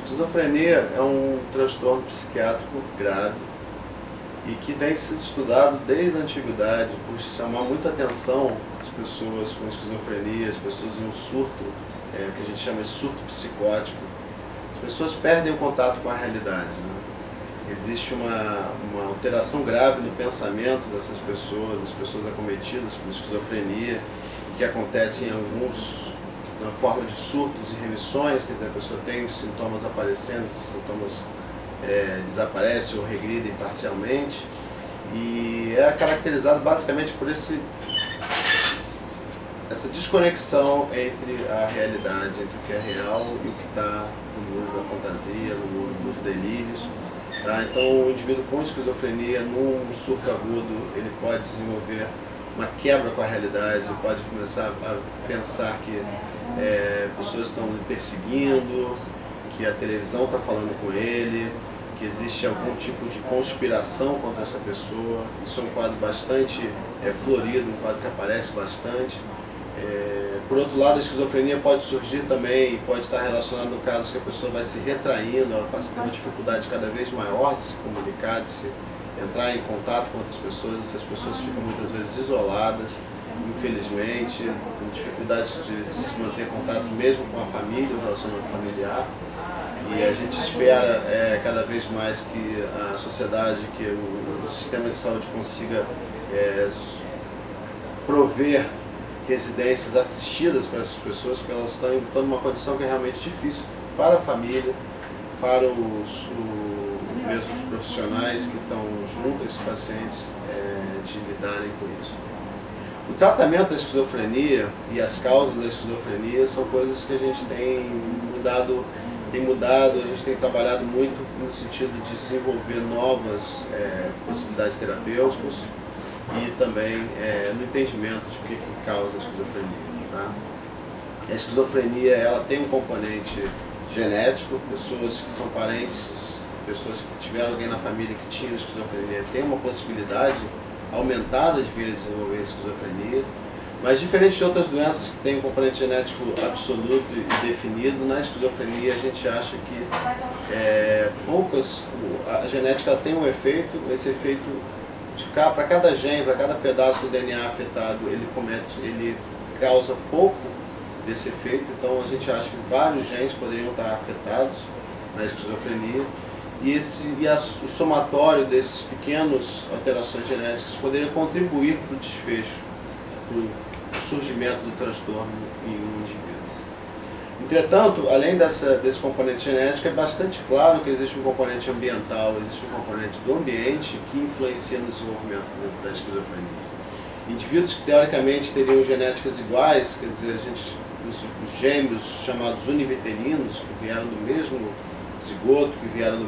Esquizofrenia é um transtorno psiquiátrico grave e que vem sido estudado desde a antiguidade por chamar muita atenção as pessoas com esquizofrenia, as pessoas em um surto, que a gente chama de surto psicótico. As pessoas perdem o contato com a realidade, né? Existe uma alteração grave no pensamento dessas pessoas, das pessoas acometidas com esquizofrenia, que acontece em alguns na forma de surtos e remissões, quer dizer, a pessoa tem os sintomas aparecendo, esses sintomas desaparecem ou regridem parcialmente, e é caracterizado basicamente por essa desconexão entre a realidade, entre o que é real e o que está no mundo da fantasia, no mundo dos delírios. Tá? Então, o indivíduo com esquizofrenia, num surto agudo, ele pode desenvolver uma quebra com a realidade, ele pode começar a pensar que pessoas estão me perseguindo, que a televisão está falando com ele, que existe algum tipo de conspiração contra essa pessoa. Isso é um quadro bastante florido, um quadro que aparece bastante. Por outro lado, a esquizofrenia pode surgir também, pode estar relacionada no caso que a pessoa vai se retraindo, ela passa a ter uma dificuldade cada vez maior de se comunicar, de se entrar em contato com outras pessoas. Essas pessoas ficam muitas vezes isoladas, infelizmente, com dificuldade de se manter em contato mesmo com a família, o relacionamento familiar. E a gente espera cada vez mais que a sociedade, que o sistema de saúde consiga prover residências assistidas para essas pessoas, porque elas estão numa condição que é realmente difícil para a família, para os mesmos profissionais que estão junto a esses pacientes de lidarem com isso. O tratamento da esquizofrenia e as causas da esquizofrenia são coisas que a gente tem mudado, a gente tem trabalhado muito no sentido de desenvolver novas possibilidades terapêuticas e também no entendimento de o que causa a esquizofrenia. Tá? A esquizofrenia ela tem um componente genético, pessoas que são parentes, pessoas que tiveram alguém na família que tinha esquizofrenia, tem uma possibilidade aumentada de vir a desenvolver esquizofrenia, mas diferente de outras doenças que têm um componente genético absoluto e definido, na esquizofrenia a gente acha que a genética ela tem um efeito, esse efeito para cada gene, para cada pedaço do DNA afetado, ele causa pouco desse efeito, então a gente acha que vários genes poderiam estar afetados na esquizofrenia, e o somatório desses pequenas alterações genéticas poderia contribuir para o desfecho, para o surgimento do transtorno em um indivíduo. Entretanto, além desse componente genético, é bastante claro que existe um componente ambiental, existe um componente do ambiente que influencia no desenvolvimento da esquizofrenia. Indivíduos que teoricamente teriam genéticas iguais, quer dizer, os gêmeos chamados univitelinos, que vieram do mesmo zigoto, que vieram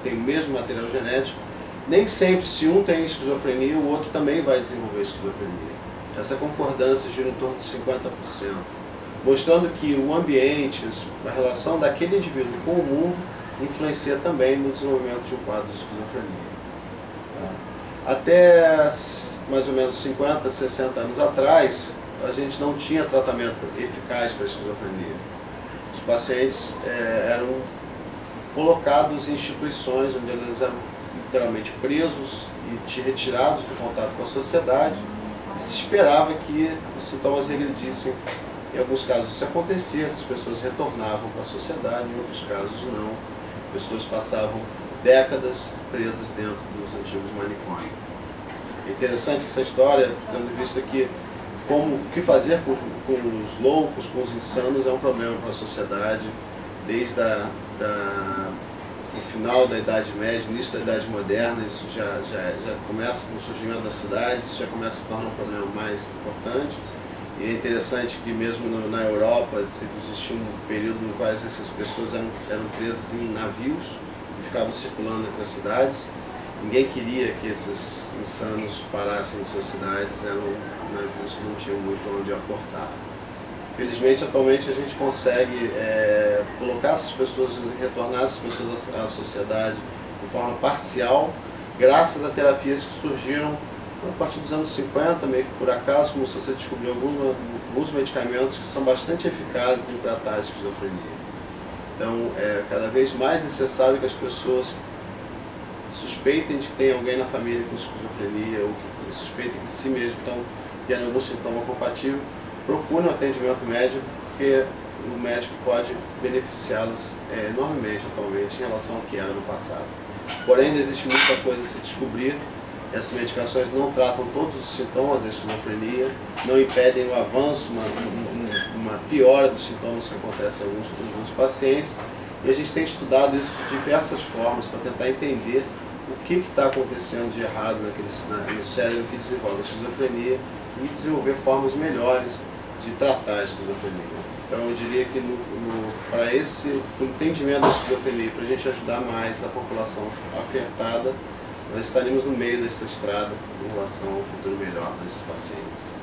tem o mesmo material genético, nem sempre, se um tem esquizofrenia, o outro também vai desenvolver esquizofrenia. Essa concordância gira em torno de 50%, mostrando que o ambiente, a relação daquele indivíduo com o mundo, influencia também no desenvolvimento de um quadro de esquizofrenia. Até mais ou menos 50, 60 anos atrás, a gente não tinha tratamento eficaz para a esquizofrenia. Os pacientes eram colocados em instituições onde eles eram literalmente presos e retirados do contato com a sociedade, e se esperava que os sintomas regredissem. Em alguns casos isso acontecia, essas pessoas retornavam para a sociedade, em outros casos não. Pessoas passavam décadas presas dentro dos antigos manicômios. É interessante essa história, tendo visto que o que fazer com os loucos, com os insanos, é um problema para a sociedade, desde o final da Idade Média, início da Idade Moderna. Isso já começa com o surgimento das cidades, isso já começa a se tornar um problema mais importante. E é interessante que mesmo na Europa existia um período no qual essas pessoas eram presas em navios e ficavam circulando entre as cidades. Ninguém queria que esses insanos parassem em suas cidades, eram navios que não tinham muito onde aportar. Felizmente, atualmente, a gente consegue colocar essas pessoas, retornar essas pessoas à sociedade de forma parcial, graças a terapias que surgiram a partir dos anos 50, meio que por acaso, começou a se descobrir alguns medicamentos que são bastante eficazes em tratar a esquizofrenia. Então, é cada vez mais necessário que as pessoas suspeitem de que tem alguém na família com esquizofrenia ou que suspeitem que si mesmo estão tendo algum sintoma compatível, procurem um atendimento médico, porque o médico pode beneficiá-los enormemente atualmente em relação ao que era no passado. Porém, ainda existe muita coisa a se descobrir. Essas medicações não tratam todos os sintomas da esquizofrenia, não impedem o avanço, uma piora dos sintomas que acontecem em alguns pacientes. E a gente tem estudado isso de diversas formas para tentar entender o que está acontecendo de errado no cérebro que desenvolve a esquizofrenia e desenvolver formas melhores de tratar a esquizofrenia. Então eu diria que para o entendimento da esquizofrenia, para a gente ajudar mais a população afetada, nós estaremos no meio dessa estrada em relação ao futuro melhor desses pacientes.